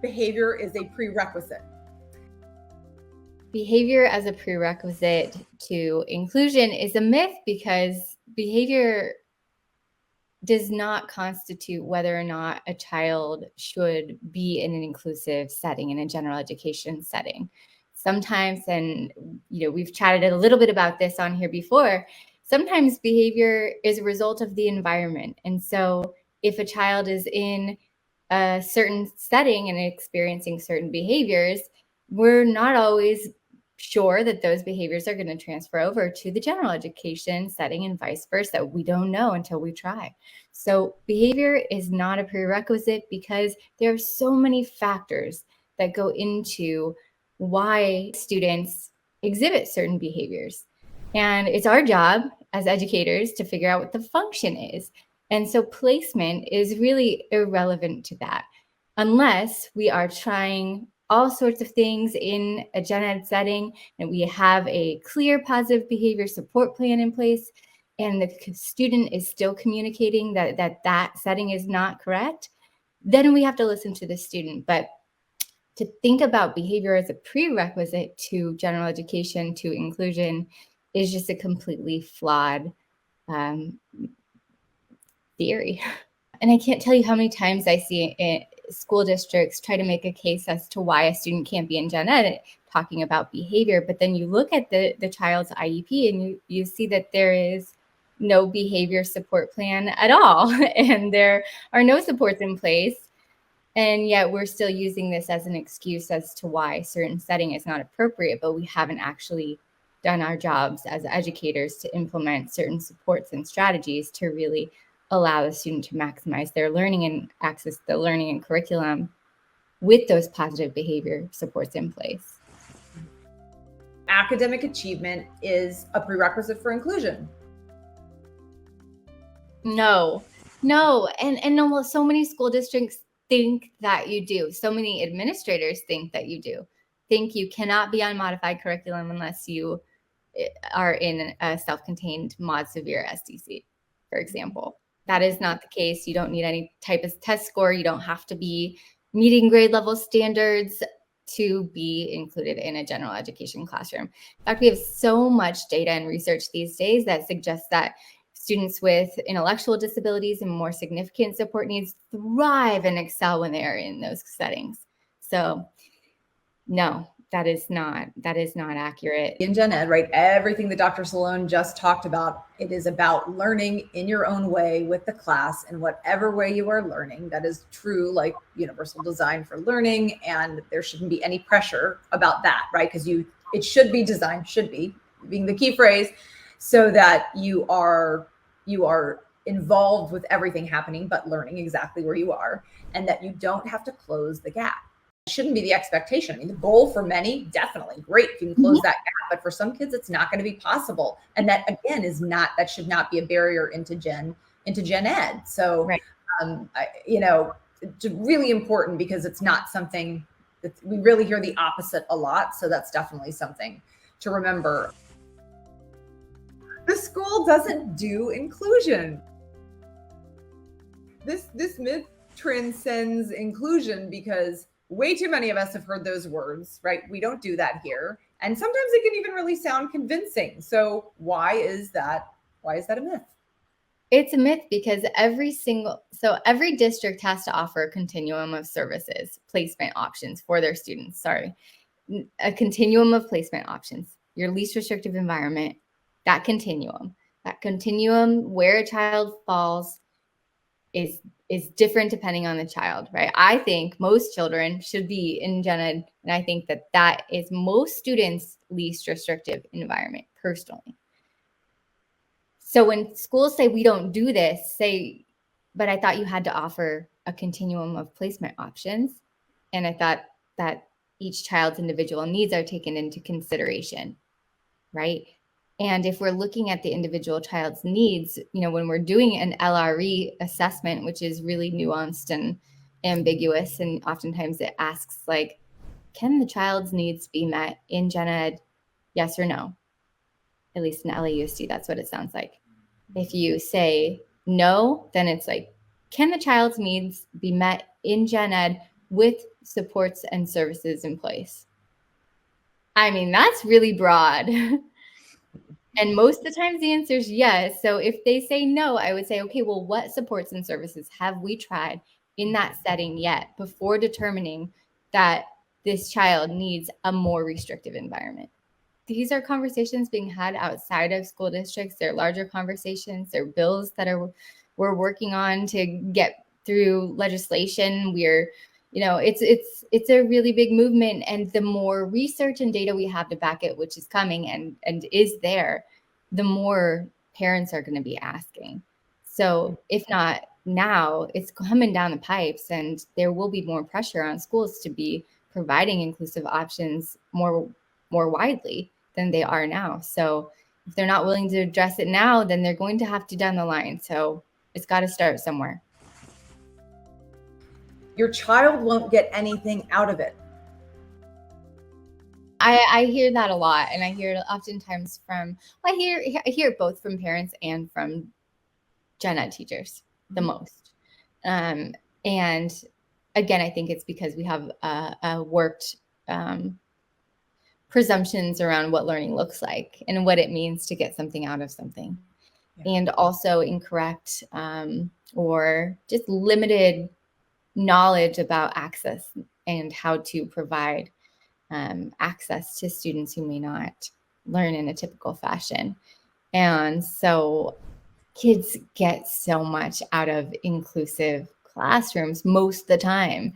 behavior is a prerequisite? Behavior as a prerequisite to inclusion is a myth, because behavior does not constitute whether or not a child should be in an inclusive setting, in a general education setting. Sometimes, and we've chatted a little bit about this on here before, sometimes behavior is a result of the environment. And so if a child is in a certain setting and experiencing certain behaviors, we're not always sure that those behaviors are going to transfer over to the general education setting, and vice versa. We don't know until we try. So behavior is not a prerequisite, because there are so many factors that go into why students exhibit certain behaviors. And it's our job as educators to figure out what the function is. And so placement is really irrelevant to that, unless we are trying all sorts of things in a gen ed setting and we have a clear positive behavior support plan in place, and the student is still communicating that setting is not correct, then we have to listen to the student. But to think about behavior as a prerequisite to general education, to inclusion, is just a completely flawed theory. And I can't tell you how many times I see school districts try to make a case as to why a student can't be in gen ed, talking about behavior. But then you look at the child's IEP and you see that there is no behavior support plan at all. And there are no supports in place. And yet we're still using this as an excuse as to why certain setting is not appropriate, but we haven't actually done our jobs as educators to implement certain supports and strategies to really allow the student to maximize their learning and access the learning and curriculum with those positive behavior supports in place. Academic achievement is a prerequisite for inclusion. No. And so many school districts think that you do. So many administrators think that you do. Think you cannot be on modified curriculum unless you are in a self-contained mod severe SDC, for example. That is not the case. You don't need any type of test score. You don't have to be meeting grade level standards to be included in a general education classroom. In fact, we have so much data and research these days that suggests that students with intellectual disabilities and more significant support needs thrive and excel when they are in those settings. So no, that is not accurate. In gen ed, right, everything that Dr. Solone just talked about, it is about learning in your own way with the class, in whatever way you are learning. That is true, like universal design for learning, and there shouldn't be any pressure about that, right? Because it should be designed, should be being the key phrase, so that you are involved with everything happening, but learning exactly where you are, and that you don't have to close the gap. Shouldn't be the expectation. I mean, the goal for many, definitely great if you can close that gap, but for some kids, it's not going to be possible. And that again that should not be a barrier into gen ed. So, right. It's really important, because it's not something that we really hear the opposite a lot. So that's definitely something to remember. The school doesn't do inclusion. This myth transcends inclusion, because way too many of us have heard those words, right? We don't do that here. And sometimes it can even really sound convincing. So why is that a myth? It's a myth because every district has to offer a continuum of services, placement options for their students. A continuum of placement options. Your least restrictive environment, that continuum where a child falls is different depending on the child, right? I think most children should be in gen ed, and I think that is most students' least restrictive environment, personally. So when schools say we don't do this, but I thought you had to offer a continuum of placement options, and I thought that each child's individual needs are taken into consideration, right? And if we're looking at the individual child's needs, when we're doing an LRE assessment, which is really nuanced and ambiguous, and oftentimes it asks, like, can the child's needs be met in gen ed? Yes or no? At least in LAUSD, that's what it sounds like. If you say no, then it's like, can the child's needs be met in gen ed with supports and services in place? I mean, that's really broad. And most of the times the answer is yes. So if they say no, I would say, okay, well, what supports and services have we tried in that setting yet before determining that this child needs a more restrictive environment? These are conversations being had outside of school districts. They're larger conversations. They're bills that we're working on to get through legislation. It's a really big movement, and the more research and data we have to back it, which is coming and is there, the more parents are going to be asking. So if not now, it's coming down the pipes, and there will be more pressure on schools to be providing inclusive options more widely than they are now. So if they're not willing to address it now, then they're going to have to down the line. So it's got to start somewhere. Your child won't get anything out of it. I hear that a lot, and I hear it oftentimes I hear it both from parents and from gen ed teachers the most. And again, I think it's because we have worked presumptions around what learning looks like and what it means to get something out of something. Yeah. And also incorrect or just limited knowledge about access and how to provide access to students who may not learn in a typical fashion. And so kids get so much out of inclusive classrooms most of the time.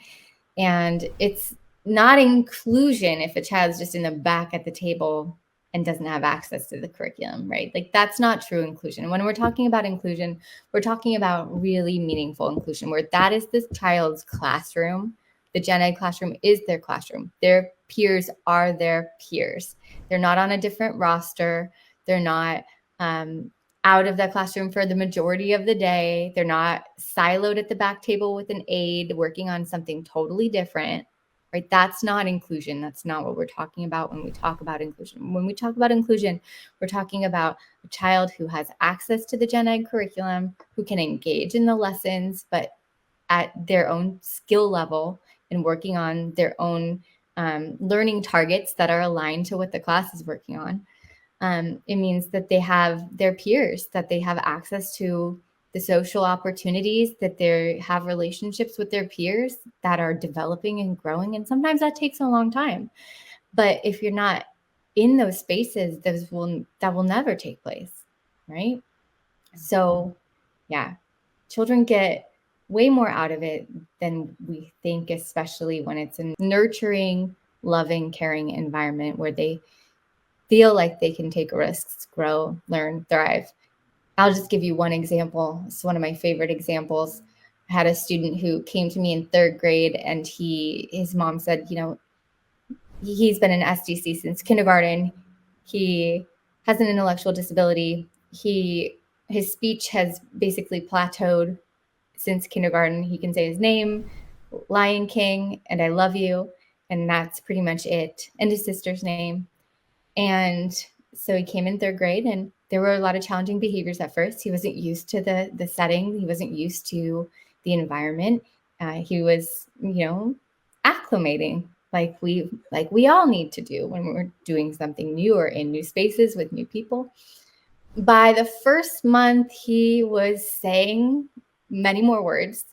And it's not inclusion if a child's just in the back at the table and doesn't have access to the curriculum, right? Like, that's not true inclusion. When we're talking about inclusion, we're talking about really meaningful inclusion, where that is this child's classroom. The gen ed classroom is their classroom. Their peers are their peers. They're not on a different roster. They're not out of that classroom for the majority of the day. They're not siloed at the back table with an aide working on something totally different, right? That's not inclusion. That's not what we're talking about when we talk about inclusion. When we talk about inclusion, we're talking about a child who has access to the gen ed curriculum, who can engage in the lessons, but at their own skill level and working on their own learning targets that are aligned to what the class is working on. It means that they have their peers, that they have access to the social opportunities, that they have relationships with their peers that are developing and growing. And sometimes that takes a long time. But if you're not in those spaces, that will never take place, right? So yeah, children get way more out of it than we think, especially when it's a nurturing, loving, caring environment where they feel like they can take risks, grow, learn, thrive. I'll just give you one example. It's one of my favorite examples. I had a student who came to me in third grade, and his mom said, he's been in SDC since kindergarten. He has an intellectual disability. His speech has basically plateaued since kindergarten. He can say his name, Lion King, and I love you. And that's pretty much it. And his sister's name. And so he came in third grade, and there were a lot of challenging behaviors at first. He wasn't used to the setting. He wasn't used to the environment. He was, acclimating like we all need to do when we're doing something new or in new spaces with new people. By the first month, he was saying many more words.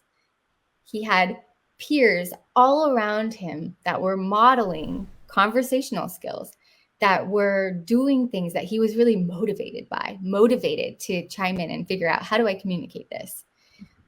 He had peers all around him that were modeling conversational skills, that were doing things that he was really motivated to chime in and figure out, how do I communicate this?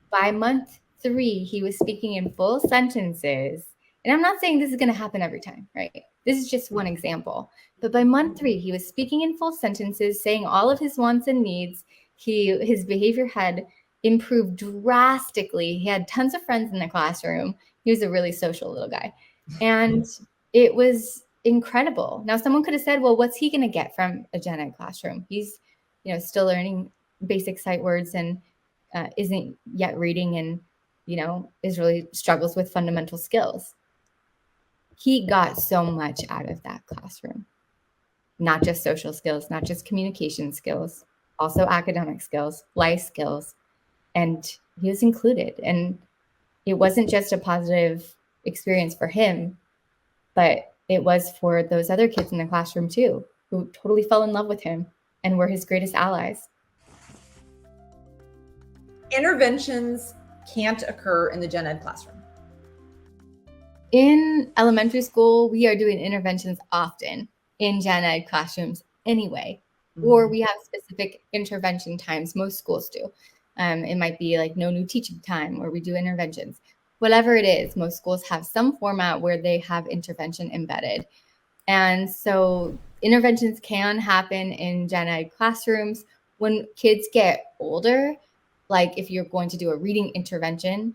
By month 3, he was speaking in full sentences. And I'm not saying this is going to happen every time, right? This is just one example. But by month 3, he was speaking in full sentences, saying all of his wants and needs. His behavior had improved drastically. He had tons of friends in the classroom. He was a really social little guy. And it was incredible. Now, someone could have said, well, what's he going to get from a gen ed classroom? He's, still learning basic sight words and isn't yet reading, and, is really struggles with fundamental skills. He got so much out of that classroom, not just social skills, not just communication skills, also academic skills, life skills, and he was included. And it wasn't just a positive experience for him, but it was for those other kids in the classroom too, who totally fell in love with him and were his greatest allies. Interventions can't occur in the gen ed classroom. In elementary school, we are doing interventions often in gen ed classrooms anyway, or we have specific intervention times. Most schools do. It might be like no new teaching time where we do interventions. Whatever it is, most schools have some format where they have intervention embedded. And so interventions can happen in gen ed classrooms. When kids get older, like if you're going to do a reading intervention,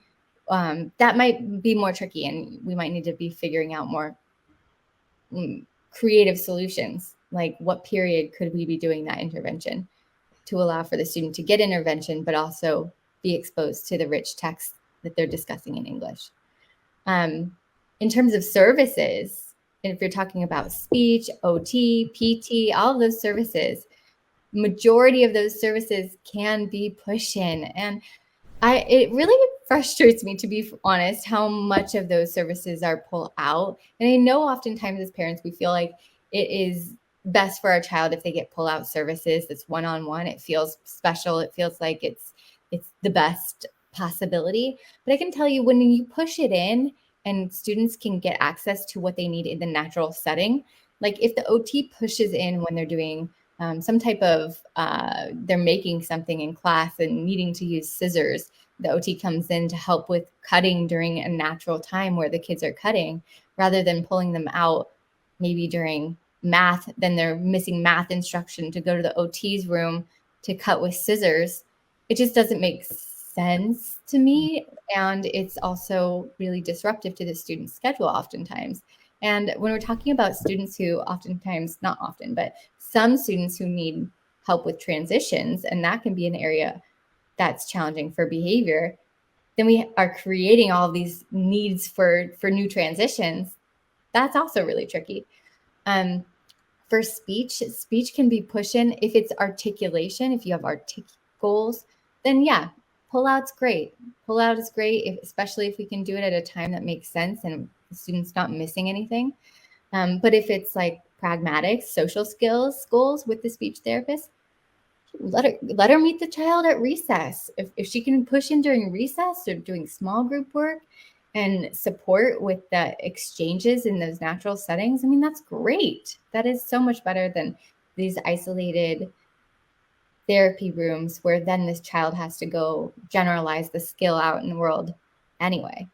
that might be more tricky, and we might need to be figuring out more creative solutions. Like what period could we be doing that intervention to allow for the student to get intervention, but also be exposed to the rich text that they're discussing in English. In terms of services, if you're talking about speech, OT, PT, all of those services, majority of those services can be push-in. And it really frustrates me, to be honest, how much of those services are pulled out. And I know oftentimes as parents, we feel like it is best for our child if they get pull out services that's one-on-one. It feels special. It feels like it's the best possibility. But I can tell you, when you push it in and students can get access to what they need in the natural setting, like if the OT pushes in when they're doing some type of, they're making something in class and needing to use scissors, the OT comes in to help with cutting during a natural time where the kids are cutting, rather than pulling them out maybe during math, then they're missing math instruction to go to the OT's room to cut with scissors. It just doesn't make sense to me. And it's also really disruptive to the student's schedule oftentimes. And when we're talking about students who oftentimes, not often, but some students who need help with transitions, and that can be an area that's challenging for behavior, then we are creating all of these needs for new transitions. That's also really tricky. For speech can be pushed in if it's articulation. If you have goals, then yeah, pull out's great. Pull out is great, especially if we can do it at a time that makes sense and the student's not missing anything. But if it's like pragmatic social skills goals with the speech therapist, let her meet the child at recess. If she can push in during recess or doing small group work and support with the exchanges in those natural settings, I mean, that's great. That is so much better than these isolated therapy rooms where then this child has to go generalize the skill out in the world anyway.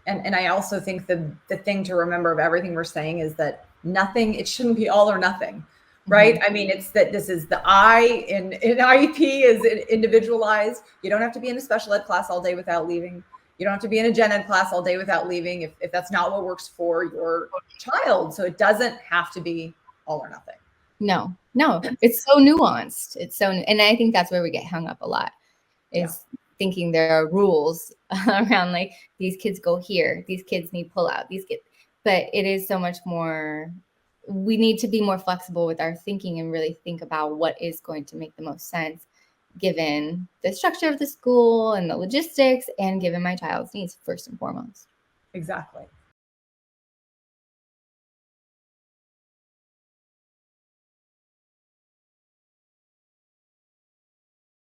And I also think the thing to remember of everything we're saying is that it shouldn't be all or nothing, right? Mm-hmm. I mean, it's that this is the I in IEP is individualized. You don't have to be in a special ed class all day without leaving. You don't have to be in a gen ed class all day without leaving if that's not what works for your child. So it doesn't have to be all or nothing. No, it's so nuanced. And I think that's where we get hung up a lot, is thinking there are rules around like these kids go here, these kids need pull out, but it is so much more. We need to be more flexible with our thinking and really think about what is going to make the most sense given the structure of the school and the logistics and given my child's needs first and foremost. Exactly.